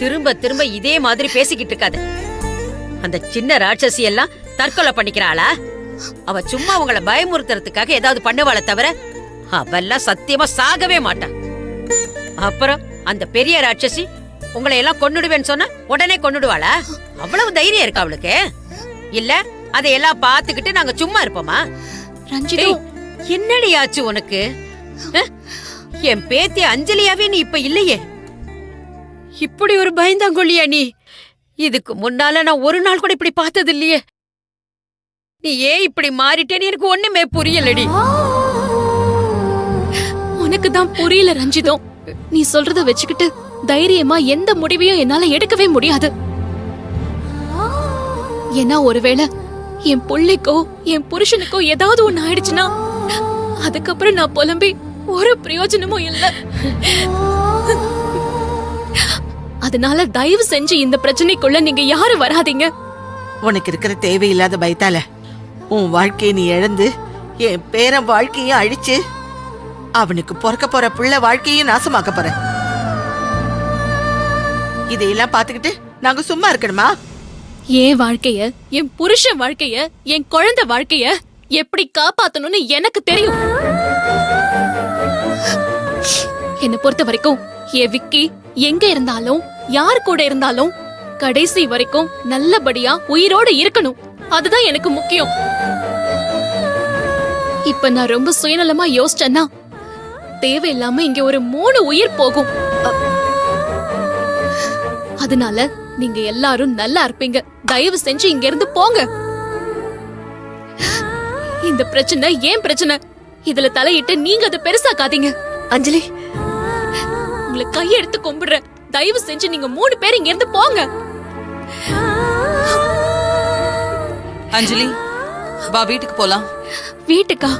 திரும்ப திரும்ப இதே மாதிரி பேசிக்கிட்டு இருக்காது. அந்த சின்ன ராட்சசி எல்லாம் தற்கொலை பண்ணிக்கிறாளா? அவ சும்மா உங்களை பயமுறுத்துறதுக்காக ஏதாவது பண்ணுவாள தவிர அவெல்லாம் சத்தியமா சாகவே மாட்டா. அப்புறம் அந்த பெரிய ராட்சசி உங்களை எல்லாம் கொன்னுடுவேன்னு சொன்னா உடனே கொன்னுடுவாளா? அவ்வளவு தைரியம் இருக்கா அவளுக்கு? இல்ல அதையெல்லாம் பாத்துக்கிட்டு நாங்க சும்மா இருப்போமா? என்னடி ஆச்சு உனக்கு? என் பேத்தி அஞ்சலியாவே நீ இப்ப இல்லையே. இப்படி ஒரு பயந்தாங்கொள்ளியா நீ? இதுக்கு முன்னால நான் ஒரு நாள் கூட இப்படி பார்த்தது இல்லையே. நீ ஏன் இப்படி மாறிட்டேன்னு எனக்கு ஒண்ணுமே புரியலடி. உனக்கு தான் புரியல ரஞ்சிதம். நீ சொல்றத வச்சுக்கிட்டு தைரியமா எந்த முடிவையும் என்னால எடுக்கவே முடியாது. ஏன்னா ஒருவேளை என் புள்ளைக்கோ என் புருஷனுக்கோ ஏதாவது ஒண்ணு ஆயிடுச்சுன்னா அதுக்கப்புறம் நான் புலம்பி ஒரு பிரயோஜனமும் இல்ல. அதனால தயவு செஞ்சு இந்த பிரச்சனைக்குள்ள நீங்க யாரும் வராதீங்க. உனக்கு இருக்கிற தேவையில்லாத பயத்தால உன் வாழ்க்கையை நீ இழந்து என் பேரன் வாழ்க்கையும் அழிச்சு அவனுக்கு பிறக்க போற பிள்ளை வாழ்க்கையும் நாசமாக்க போற. இதையெல்லாம் பாத்துக்கிட்டு நாங்க சும்மா இருக்கணுமா? என் வாழ்க்கைய, என் புருஷன் வாழ்க்கைய, என் குழந்தை வாழ்க்கைய எப்படி காப்பாத்தணும்னு எனக்கு தெரியும். என்ன பொறுத்த வரைக்கும் என் விக்கி எங்க இருந்தாலும் யார் கூட இருந்தாலும் கடைசி வரைக்கும் நல்லபடியா உயிரோட இருக்கணும். அதுதான் எனக்கு முக்கியம். இப்ப நான் ரொம்ப சுயநலமா யோசிச்சேன்னா தேவையில்லாம இங்க ஒரு 3 உயிர் போகும். அதனால நீங்க எல்லாரும் நல்லா இருப்பீங்க. தயவு செஞ்சு இங்க இருந்து போங்க. இந்த பிரச்சனை ஏன் பிரச்சனை? இதுல தலையிட்டு நீங்க அதை பெருசாக்காதீங்க. அஞ்சலி, உங்களை கையெடுத்து கும்பிடுறேன். தயவு செஞ்சு நீங்க 3 பேர் இங்க இருந்து போங்க. அஞ்சலி வா வீட்டுக்கு போலாம். வீட்டுக்கா?